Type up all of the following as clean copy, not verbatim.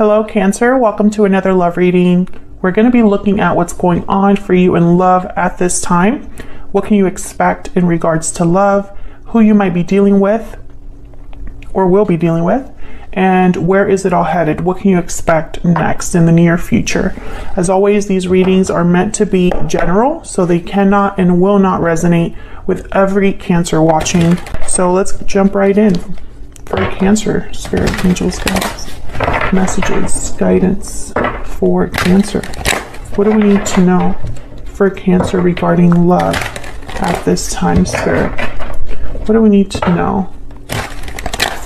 Hello, Cancer. Welcome to another love reading. We're going to be looking at what's going on for you in love at this time. What can you expect in regards to love, who you might be dealing with or will be dealing with, and where is it all headed? What can you expect next in the near future? As always, these readings are meant to be general, so they cannot and will not resonate with every Cancer watching. So let's jump right in for Cancer, Spirit, Angels, Guides, messages, guidance for Cancer. What do we need to know for Cancer regarding love at this time, Spirit? What do we need to know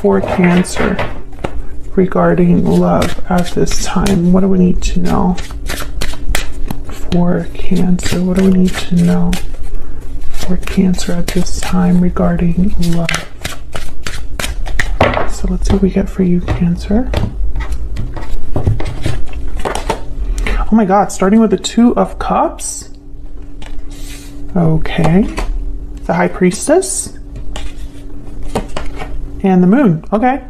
for Cancer regarding love at this time? What do we need to know for Cancer? What do we need to know for Cancer at this time regarding love? So let's see what we get for you, Cancer. Oh my God, starting with the Two of Cups. Okay. The High Priestess. And the Moon. Okay.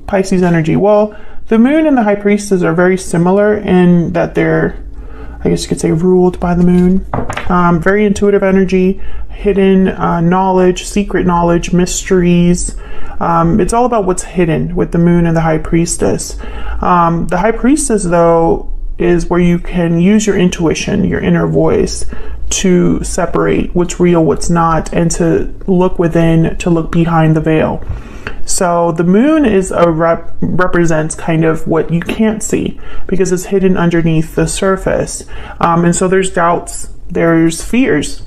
Pisces energy. Well, the Moon and the High Priestess are very similar in that they're, I guess you could say, ruled by the Moon. Very intuitive energy, hidden knowledge, secret knowledge, mysteries. It's all about what's hidden with the Moon and the High Priestess. The High Priestess, though, is where you can use your intuition, your inner voice, to separate what's real, what's not, and to look within, to look behind the veil. So the Moon is represents kind of what you can't see because it's hidden underneath the surface. And so there's doubts, there's fears,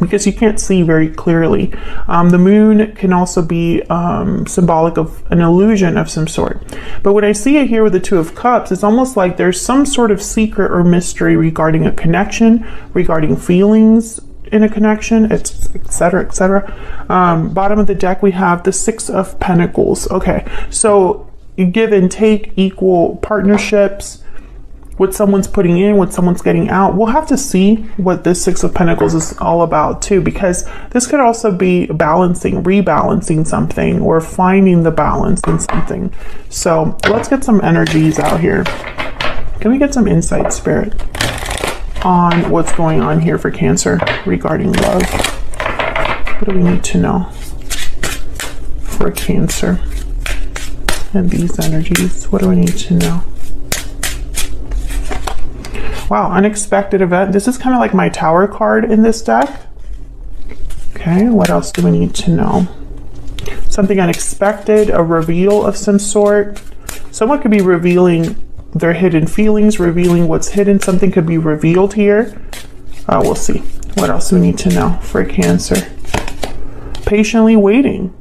because you can't see very clearly. The Moon can also be symbolic of an illusion of some sort. But when I see it here with the Two of Cups, it's almost like there's some sort of secret or mystery regarding a connection, regarding feelings in a connection, etc., etc. Bottom of the deck, we have the Six of Pentacles. Okay, so give and take, equal partnerships, what someone's putting in, what someone's getting out. We'll have to see what this Six of Pentacles is all about too, because this could also be balancing, rebalancing something, or finding the balance in something. So let's get some energies out here. Can we get some insight, Spirit, on what's going on here for Cancer regarding love? What do we need to know for Cancer and these energies? What do we need to know? Wow, unexpected event. This is kind of like my Tower card in this deck. Okay, what else do we need to know? Something unexpected, a reveal of some sort. Someone could be revealing their hidden feelings, revealing what's hidden. Something could be revealed here. We'll see. What else do we need to know for Cancer? Patiently waiting.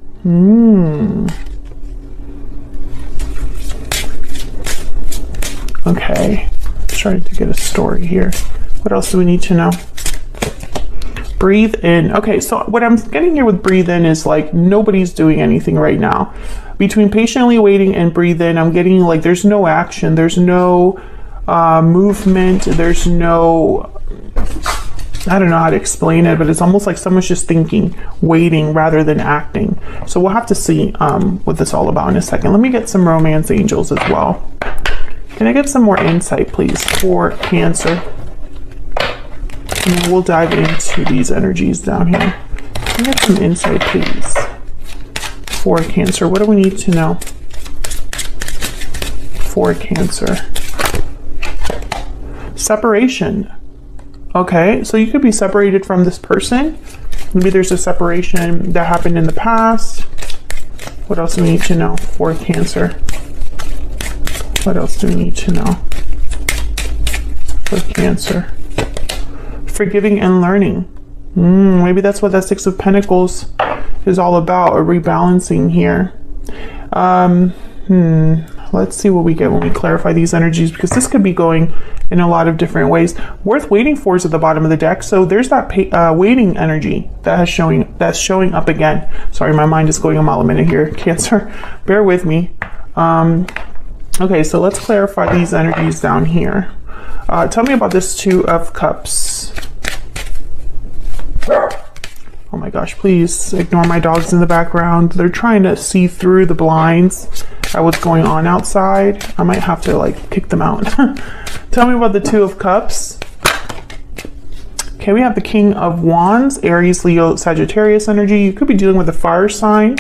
Okay. Trying to get a story here. What else do we need to know? Breathe in. Okay, so what I'm getting here with breathe in is like nobody's doing anything right now. Between patiently waiting and breathe in, I'm getting like there's no action, there's no movement, there's no, I don't know how to explain it, but it's almost like someone's just thinking, waiting rather than acting. So we'll have to see what this is all about in a second. Let me get some romance angels as well. Can I get some more insight, please, for Cancer? And then we'll dive into these energies down here. Can I get some insight, please, for Cancer? What do we need to know for Cancer? Separation. Okay, so you could be separated from this person. Maybe there's a separation that happened in the past. What else do we need to know for Cancer? What else do we need to know for Cancer? Forgiving and learning. Maybe that's what that Six of Pentacles is all about, a rebalancing here. Let's see what we get when we clarify these energies, because this could be going in a lot of different ways. Worth waiting for is at the bottom of the deck. So there's that waiting energy that's showing up again. Sorry, my mind is going a mile a minute here, Cancer. Bear with me. Okay, so let's clarify these energies down here. Tell me about this Two of Cups. Oh my gosh, please ignore my dogs in the background. They're trying to see through the blinds at what's going on outside. I might have to like kick them out. Tell me about the Two of Cups. Okay, we have the King of Wands, Aries, Leo, Sagittarius energy. You could be dealing with a fire sign,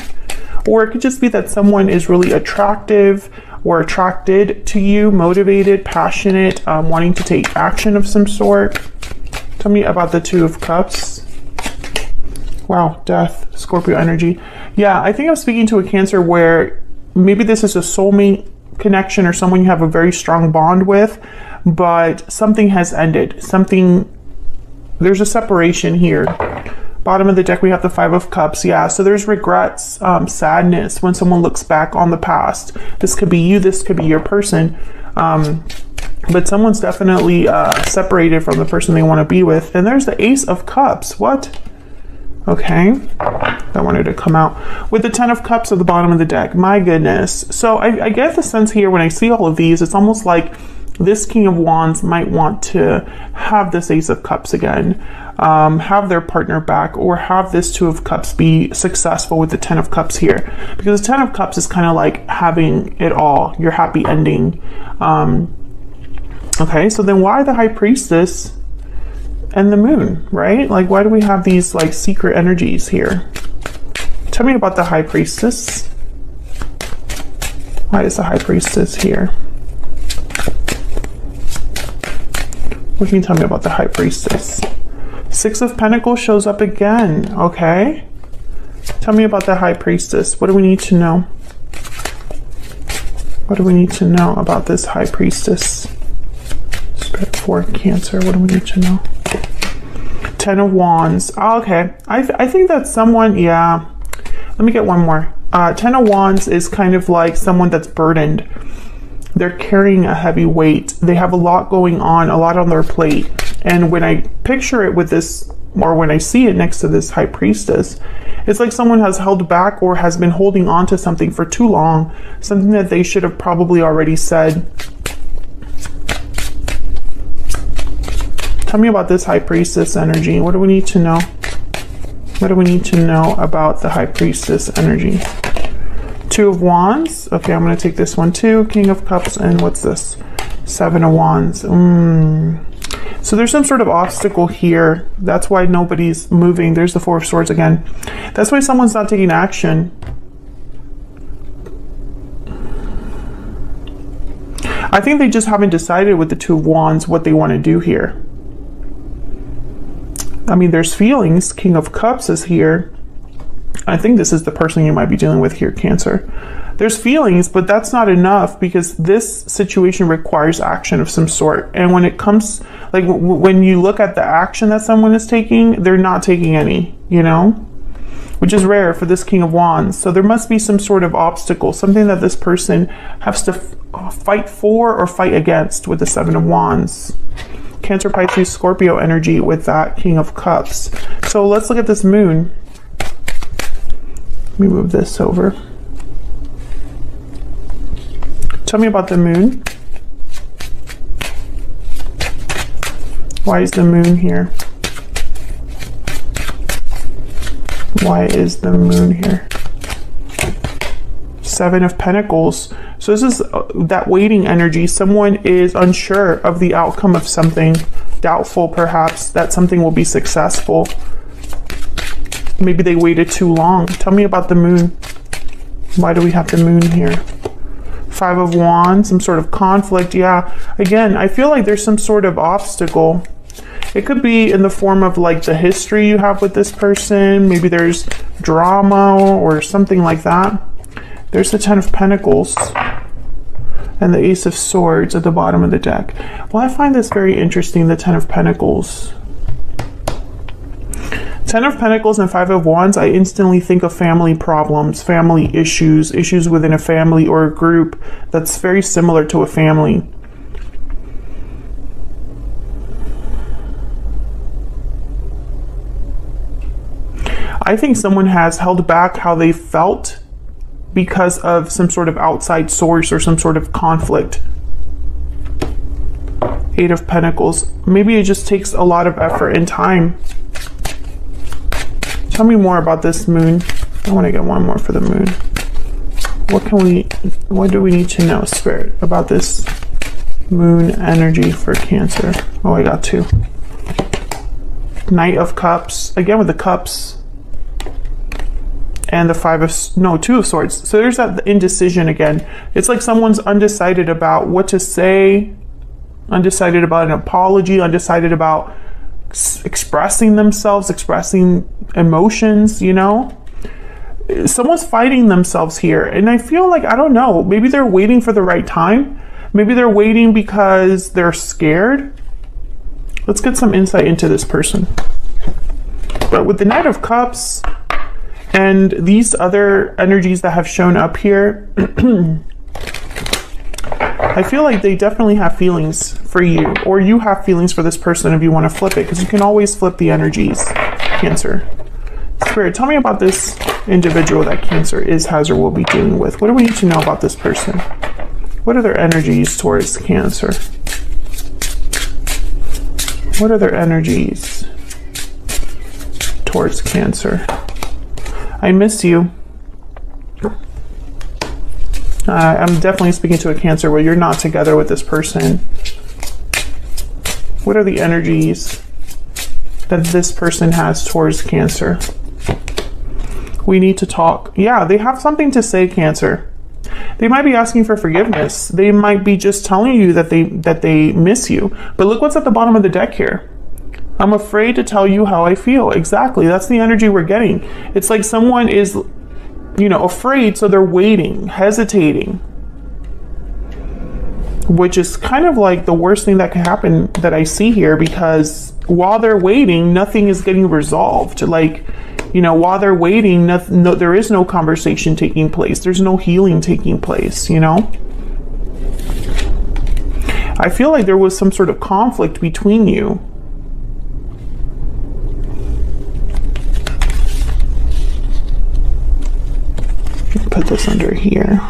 or it could just be that someone is really attractive or attracted to you, motivated, passionate, wanting to take action of some sort. Tell me about the Two of Cups. Wow, Death, Scorpio energy. Yeah, I think I'm speaking to a Cancer where maybe this is a soulmate connection or someone you have a very strong bond with, but something has ended. There's a separation here. Bottom of the deck, we have the Five of Cups. Yeah, so there's regrets, sadness when someone looks back on the past. This could be you, this could be your person. But someone's definitely separated from the person they want to be with. And there's the Ace of Cups. What? Okay, I wanted to come out with the Ten of Cups at the bottom of the deck. My goodness. So I get the sense here when I see all of these, it's almost like this King of Wands might want to have this Ace of Cups again, have their partner back, or have this Two of Cups be successful with the Ten of Cups here. Because the Ten of Cups is kind of like having it all, your happy ending. Okay, so then why the High Priestess and the Moon, right? Like, why do we have these like secret energies here? Tell me about the High Priestess. Why is the High Priestess here? What can you tell me about the High Priestess? Six of Pentacles shows up again. Okay. Tell me about the High Priestess. What do we need to know? What do we need to know about this High Priestess? Spirit for Cancer. What do we need to know? Ten of Wands. Oh, okay. I think that's someone, yeah. Let me get one more. Ten of Wands is kind of like someone that's burdened. They're carrying a heavy weight. They have a lot going on, a lot on their plate. And when I picture it with this, or when I see it next to this High Priestess, it's like someone has held back or has been holding on to something for too long, something that they should have probably already said. Tell me about this High Priestess energy. What do we need to know? What do we need to know about the High Priestess energy? Two of Wands. Okay, I'm going to take this one too. King of Cups, and what's this? Seven of Wands. So there's some sort of obstacle here. That's why nobody's moving. There's the Four of Swords again. That's why someone's not taking action. I think they just haven't decided with the Two of Wands what they want to do here. I mean, there's feelings. King of Cups is here. I think this is the person you might be dealing with here, Cancer. There's feelings, but that's not enough because this situation requires action of some sort. And when it comes, like when you look at the action that someone is taking, they're not taking any, you know, which is rare for this King of Wands. So there must be some sort of obstacle, something that this person has to fight for or fight against with the Seven of Wands. Cancer, Pisces, Scorpio energy with that King of Cups. So let's look at this Moon. Let me move this over. Tell me about the Moon. Why is the Moon here? Why is the Moon here? Seven of Pentacles. So this is that waiting energy. Someone is unsure of the outcome of something, doubtful perhaps that something will be successful. Maybe they waited too long. Tell me about the Moon. Why do we have the Moon here? Five of Wands, some sort of conflict. Yeah, again, I feel like there's some sort of obstacle. It could be in the form of like the history you have with this person. Maybe there's drama or something like that. There's the Ten of Pentacles and the Ace of Swords at the bottom of the deck. Well, I find this very interesting, the Ten of Pentacles. Ten of Pentacles and Five of Wands, I instantly think of family problems, family issues, issues within a family or a group that's very similar to a family. I think someone has held back how they felt because of some sort of outside source or some sort of conflict. Eight of Pentacles. Maybe it just takes a lot of effort and time Tell me more about this moon. I want to get one more for the moon. What do we need to know, Spirit, about this moon energy for Cancer? Oh, I got 2. Knight of Cups, again with the cups, and the 2 of Swords. So there's that indecision again. It's like someone's undecided about what to say, undecided about an apology, undecided about expressing themselves, expressing emotions, you know? Someone's fighting themselves here. And I feel like, I don't know, maybe they're waiting for the right time. Maybe they're waiting because they're scared. Let's get some insight into this person. But with the Knight of Cups and these other energies that have shown up here, I feel like they definitely have feelings for you, or you have feelings for this person if you want to flip it, because you can always flip the energies, Cancer. Spirit, tell me about this individual that Cancer is, has, or will be dealing with. What do we need to know about this person? What are their energies towards Cancer? What are their energies towards Cancer? I miss you. I'm definitely speaking to a Cancer where you're not together with this person. What are the energies that this person has towards Cancer? We need to talk. Yeah, they have something to say, Cancer. They might be asking for forgiveness. They might be just telling you that they miss you. But look what's at the bottom of the deck here. I'm afraid to tell you how I feel. Exactly. That's the energy we're getting. It's like someone is, you know, afraid, so they're waiting, hesitating. Which is kind of like the worst thing that can happen that I see here, because while they're waiting, nothing is getting resolved. Like, you know, while they're waiting, there is no conversation taking place. There's no healing taking place, you know? I feel like there was some sort of conflict between you. Put this under here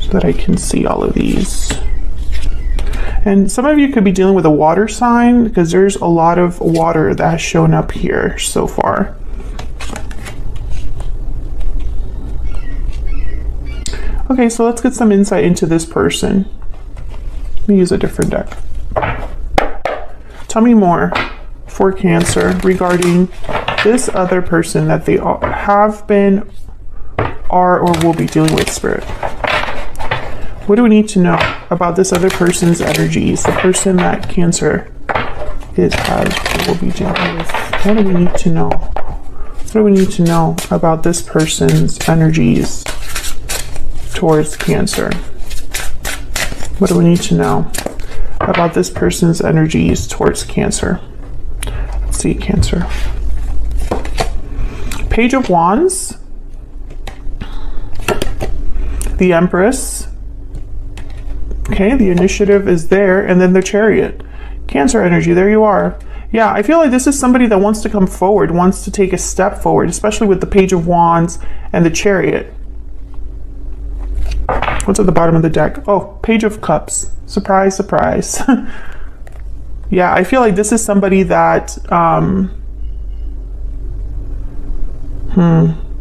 so that I can see all of these. And some of you could be dealing with a water sign, because there's a lot of water that has shown up here so far. Okay, so let's get some insight into this person. Let me use a different deck. Tell me more for Cancer regarding this other person that they have been, are, or will be dealing with, Spirit. What do we need to know about this other person's energies? The person that Cancer is, has, or will be dealing with. What do we need to know? What do we need to know about this person's energies towards Cancer? What do we need to know about this person's energies towards Cancer? Let's see, Cancer. Page of Wands. The Empress. Okay, the initiative is there, and then the Chariot. Cancer energy, there you are. Yeah, I feel like this is somebody that wants to come forward, wants to take a step forward, especially with the Page of Wands and the Chariot. What's at the bottom of the deck? Oh, Page of Cups. Surprise, surprise. Yeah, I feel like this is somebody that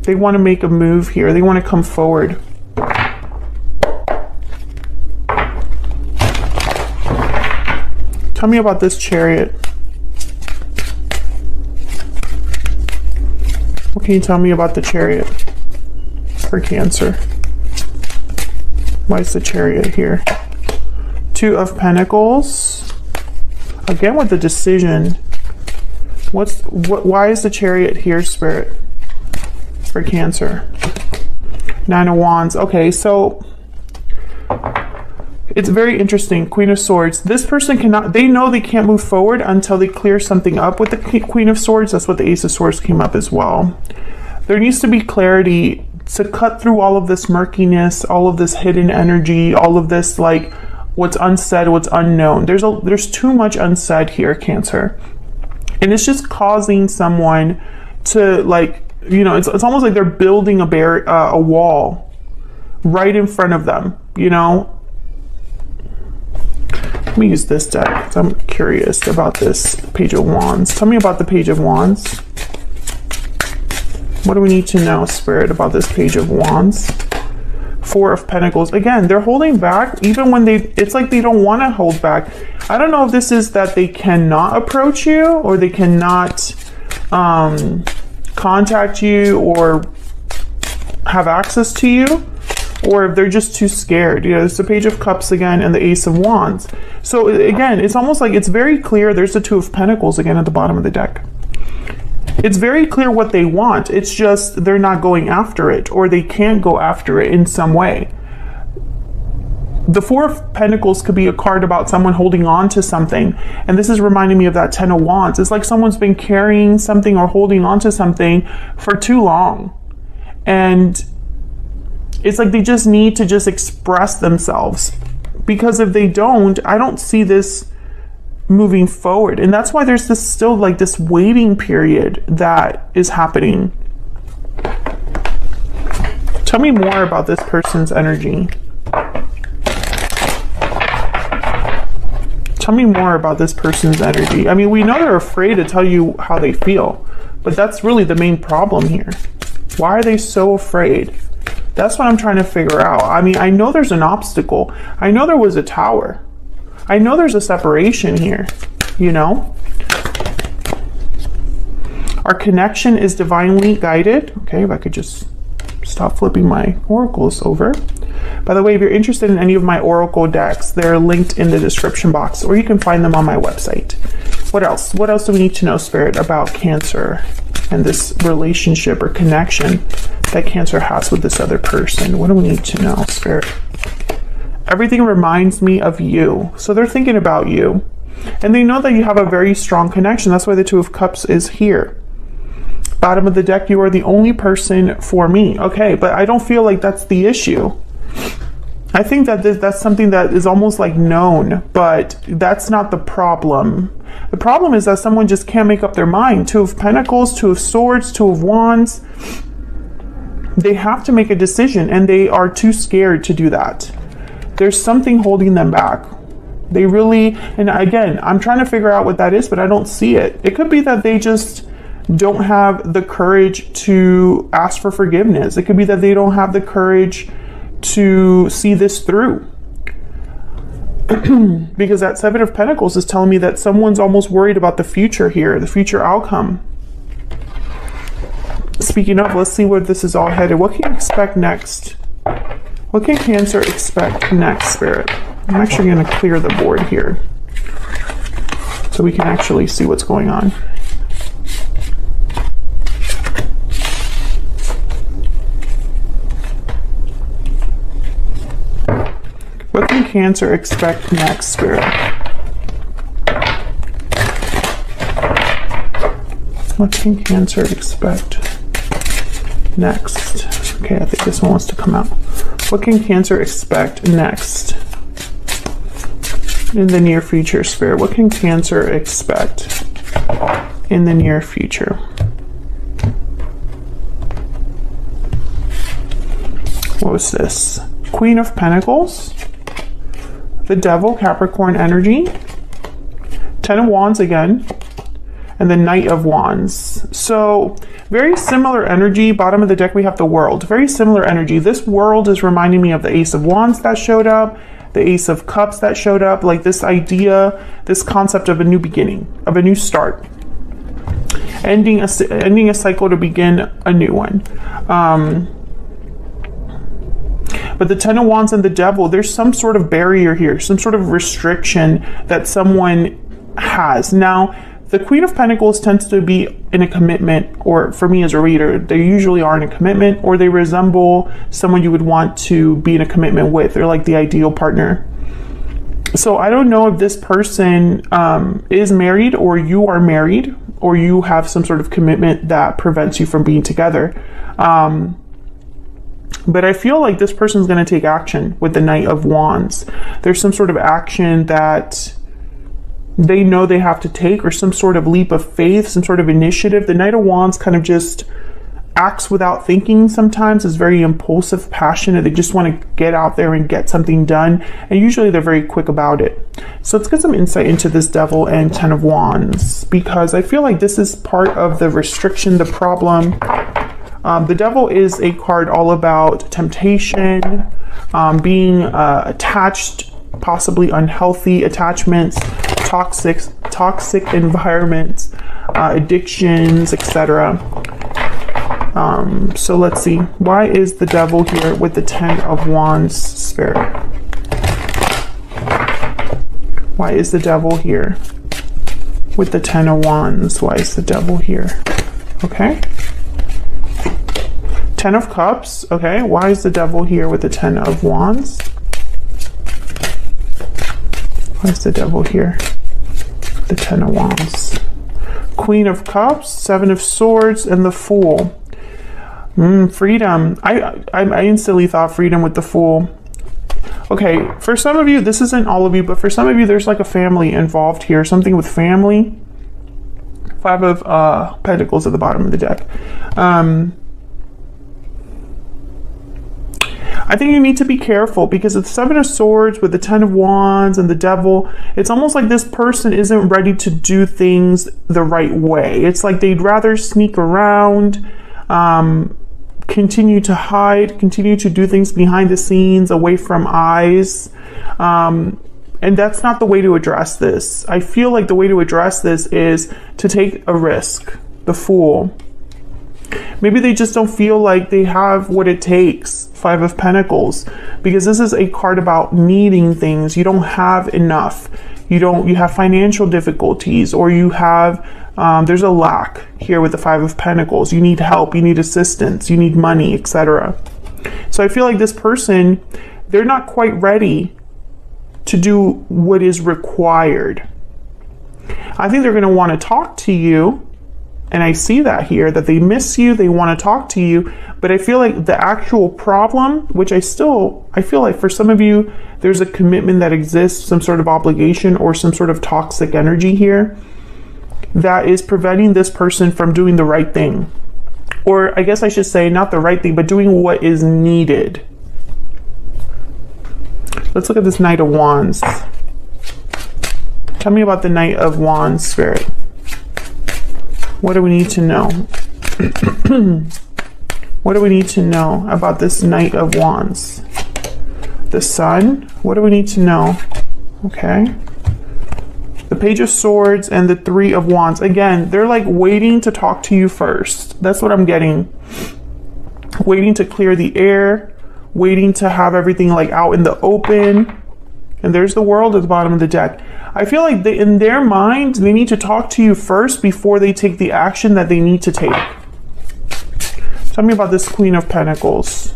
they want to make a move here. They want to come forward. Tell me about this Chariot. What can you tell me about the Chariot for Cancer? Why is the Chariot here? Two of Pentacles. Again with the decision. Why is the Chariot here, Spirit, for Cancer? Nine of Wands. Okay, so it's very interesting. Queen of Swords. This person cannot, they know they can't move forward until they clear something up with the Queen of Swords. That's what the Ace of Swords came up as well. There needs to be clarity to cut through all of this murkiness, all of this hidden energy, all of this, like, what's unsaid, what's unknown. There's too much unsaid here, Cancer. And it's just causing someone to, like, you know, it's almost like they're building a wall right in front of them, you know? Let me use this deck because I'm curious about this Page of Wands. Tell me about the Page of Wands. What do we need to know, Spirit, about this Page of Wands? Four of Pentacles. Again, they're holding back even when it's like they don't want to hold back. I don't know if this is that they cannot approach you, or they cannot contact you or have access to you, or if they're just too scared. You know, it's the Page of Cups again and the Ace of Wands. So again, it's almost like it's very clear. There's the Two of Pentacles again at the bottom of the deck. It's very clear what they want. It's just they're not going after it, or they can't go after it in some way. The Four of Pentacles could be a card about someone holding on to something. And this is reminding me of that Ten of Wands. It's like someone's been carrying something or holding on to something for too long. And it's like they just need to just express themselves. Because if they don't, I don't see this moving forward. And that's why there's this still like this waiting period that is happening. Tell me more about this person's energy. Tell me more about this person's energy. I mean, we know they're afraid to tell you how they feel, but that's really the main problem here. Why are they so afraid? That's what I'm trying to figure out. I mean, I know there's an obstacle. I know there was a tower. I know there's a separation here, you know? Our connection is divinely guided. Okay, if I could just stop flipping my oracles over. By the way, if you're interested in any of my oracle decks, they're linked in the description box, or you can find them on my website. What else? What else do we need to know, Spirit, about Cancer and this relationship or connection that Cancer has with this other person? What do we need to know, Spirit? Everything reminds me of you. So they're thinking about you. And they know that you have a very strong connection. That's why the Two of Cups is here. Bottom of the deck, you are the only person for me. Okay, but I don't feel like that's the issue. I think that that's something that is almost like known, but that's not the problem. The problem is that someone just can't make up their mind. Two of Pentacles, Two of Swords, Two of Wands. They have to make a decision, and they are too scared to do that. There's something holding them back. They really, and again, I'm trying to figure out what that is, but I don't see it. It could be that they just don't have the courage to ask for forgiveness. It could be that they don't have the courage to see this through. Because that Seven of Pentacles is telling me that someone's almost worried about the future here, the future outcome. Speaking of, let's see where this is all headed. What can you expect next? What can Cancer expect next, Spirit? I'm actually going to clear the board here so we can actually see what's going on. What can Cancer expect next, Spirit? What can Cancer expect next? Okay, I think this one wants to come out. What can Cancer expect next in the near future, Spirit? What can Cancer expect in the near future? What was this? Queen of Pentacles. The Devil, Capricorn energy, Ten of Wands again, and the Knight of Wands. So very similar energy. Bottom of the deck, we have the World. Very similar energy. This World is reminding me of the Ace of Wands that showed up, the Ace of Cups that showed up, like this idea, this concept of a new beginning, of a new start. Ending a cycle to begin a new one. But the Ten of Wands and the Devil, there's some sort of barrier here, some sort of restriction that someone has. Now, the Queen of Pentacles tends to be in a commitment, or for me as a reader, they usually are in a commitment, or they resemble someone you would want to be in a commitment with. They're like the ideal partner. So I don't know if this person is married, or you are married, or you have some sort of commitment that prevents you from being together. But I feel like this person's going to take action with the Knight of Wands. There's some sort of action that they know they have to take, or some sort of leap of faith, some sort of initiative. The Knight of Wands kind of just acts without thinking sometimes, is very impulsive, passionate. They just want to get out there and get something done. And usually they're very quick about it. So let's get some insight into this Devil and Ten of Wands, because I feel like this is part of the restriction, the problem. The Devil is a card all about temptation, being attached, possibly unhealthy attachments, toxic environments, addictions, etc. So let's see. Why is the Devil here with the 10 of Wands, Spirit? Why is the Devil here with the 10 of Wands? Why is the Devil here? Okay. 10 of Cups. Okay. Why is the Devil here with the 10 of Wands? Why is the Devil here? The 10 of Wands. Queen of Cups, 7 of Swords, and the Fool. Freedom. I instantly thought freedom with the Fool. Okay, for some of you, this isn't all of you, but for some of you, there's like a family involved here. Something with family. 5 of Pentacles at the bottom of the deck. I think you need to be careful because it's 7 of Swords with the 10 of Wands and the Devil. It's almost like this person isn't ready to do things the right way. It's like they'd rather sneak around, continue to hide, continue to do things behind the scenes, away from eyes. And that's not the way to address this. I feel like the way to address this is to take a risk. The Fool. Maybe they just don't feel like they have what it takes. 5 of Pentacles, because this is a card about needing things. You don't have enough. You have financial difficulties, or you have, there's a lack here with the 5 of Pentacles. You need help, you need assistance, you need money, etc. So I feel like this person, they're not quite ready to do what is required. I think they're going to want to talk to you. And I see that here, that they miss you, they want to talk to you, but I feel like the actual problem, which I feel like for some of you, there's a commitment that exists, some sort of obligation or some sort of toxic energy here that is preventing this person from doing the right thing. Or I guess I should say not the right thing, but doing what is needed. Let's look at this Knight of Wands. Tell me about the Knight of Wands, Spirit. What do we need to know? What do we need to know about this Knight of Wands? The Sun? What do we need to know? Okay. The Page of Swords and the 3 of Wands. Again, they're like waiting to talk to you first. That's what I'm getting. Waiting to clear the air. Waiting to have everything like out in the open. And there's the World at the bottom of the deck. I feel like in their mind, they need to talk to you first before they take the action that they need to take. Tell me about this Queen of Pentacles.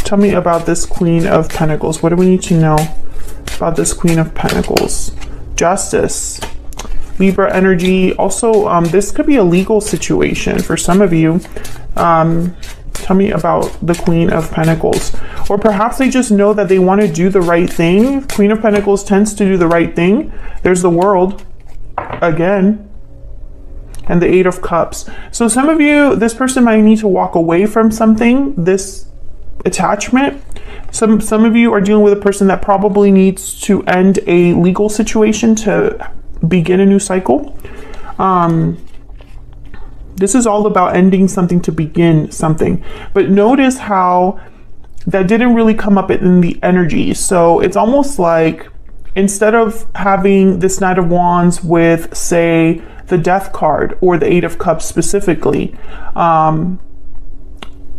Tell me about this Queen of Pentacles. What do we need to know about this Queen of Pentacles? Justice. Libra energy. Also, this could be a legal situation for some of you. Tell me about the Queen of Pentacles. Or perhaps they just know that they want to do the right thing. Queen of Pentacles tends to do the right thing. There's the World again. And the 8 of Cups. So some of you, this person might need to walk away from something, this attachment. Some of you are dealing with a person that probably needs to end a legal situation to begin a new cycle. This is all about ending something to begin something. But notice how that didn't really come up in the energy. So it's almost like instead of having this Knight of Wands with, say, the Death card or the 8 of Cups specifically,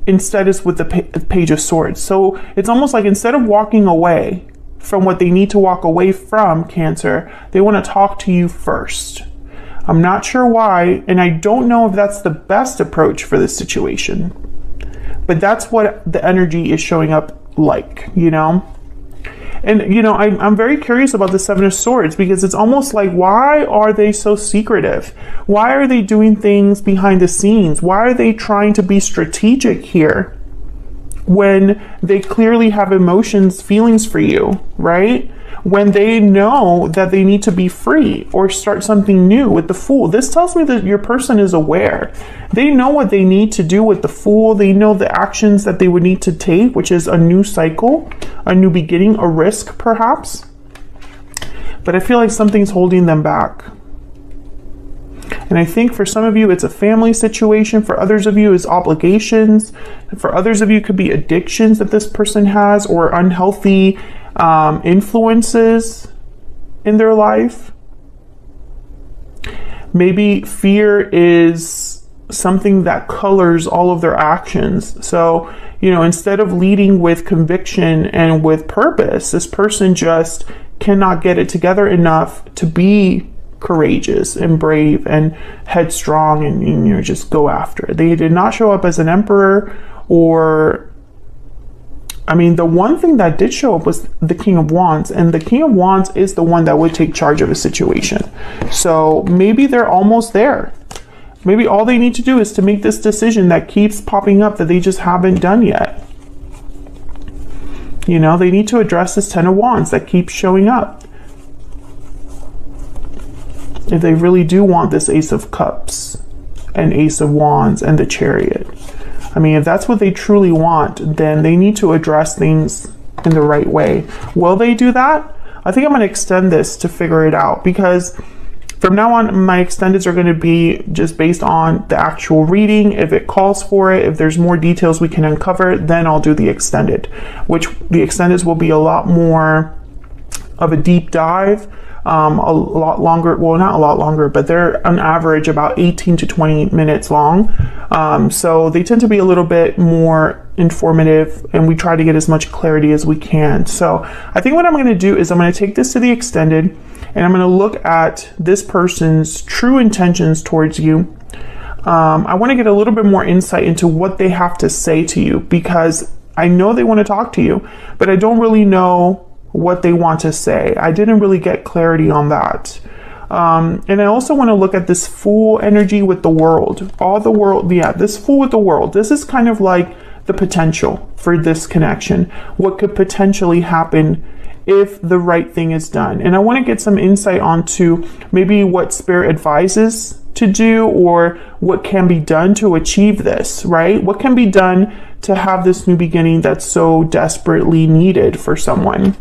instead it's with the Page of Swords. So it's almost like instead of walking away from what they need to walk away from, Cancer, they want to talk to you first. I'm not sure why, and I don't know if that's the best approach for this situation. But that's what the energy is showing up like, you know? And, you know, I'm very curious about the 7 of Swords because it's almost like, why are they so secretive? Why are they doing things behind the scenes? Why are they trying to be strategic here when they clearly have emotions, feelings for you, right? When they know that they need to be free or start something new with the Fool. This tells me that your person is aware. They know what they need to do with the Fool. They know the actions that they would need to take, which is a new cycle, a new beginning, a risk perhaps. But I feel like something's holding them back. And I think for some of you, it's a family situation. For others of you, it's obligations. For others of you, it could be addictions that this person has, or unhealthy influences in their life. Maybe fear is something that colors all of their actions. So, you know, instead of leading with conviction and with purpose, this person just cannot get it together enough to be courageous and brave and headstrong and, you know, just go after it. They did not show up as an emperor, or, I mean, the one thing that did show up was the King of Wands, and the King of Wands is the one that would take charge of a situation. So maybe they're almost there. Maybe all they need to do is to make this decision that keeps popping up that they just haven't done yet. You know, they need to address this Ten of Wands that keeps showing up. If they really do want this Ace of Cups and Ace of Wands and the Chariot. I mean, if that's what they truly want, then they need to address things in the right way. Will they do that? I think I'm going to extend this to figure it out, because from now on, my extendeds are going to be just based on the actual reading. If it calls for it, if there's more details we can uncover, then I'll do the extended, which the extendeds will be a lot more of a deep dive. A lot longer, well, not a lot longer, but they're on average about 18 to 20 minutes long. So they tend to be a little bit more informative, and we try to get as much clarity as we can. So I think what I'm going to do is I'm going to take this to the extended, and I'm going to look at this person's true intentions towards you. I want to get a little bit more insight into what they have to say to you, because I know they want to talk to you, but I don't really know what they want to say. I didn't really get clarity on that. And I also want to look at this Fool energy with the World. All the world, yeah, this Fool with the World. This is kind of like the potential for this connection. What could potentially happen if the right thing is done. And I want to get some insight onto maybe what Spirit advises to do, or what can be done to achieve this, right? What can be done to have this new beginning that's so desperately needed for someone.